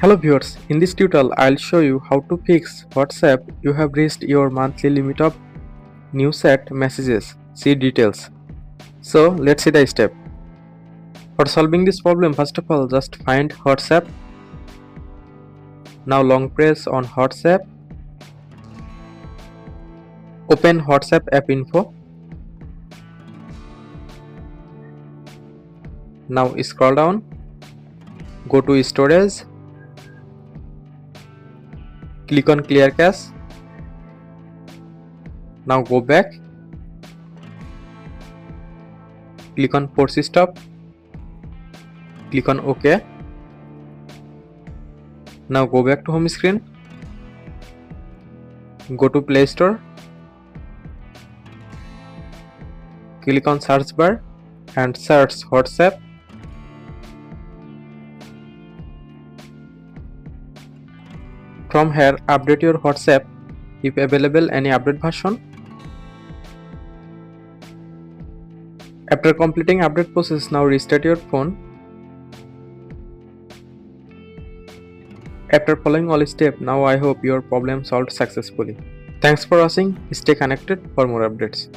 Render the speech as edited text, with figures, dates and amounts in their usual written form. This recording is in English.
Hello viewers, in this tutorial I'll show you how to fix WhatsApp you have reached your monthly limit of new set messages. See details. So let's see the step. For solving this problem, first of all just find WhatsApp. Now long press on WhatsApp. Open WhatsApp app info. Now scroll down. Go to storage. Click on clear cache. Now go back. Click on force stop. Click on OK. Now go back to home screen. Go to Play Store. Click on search bar and search WhatsApp. From here update your WhatsApp if available any update version. After completing update process, now restart your phone. After following all steps, now I hope your problem solved successfully. Thanks for watching. Stay connected for more updates.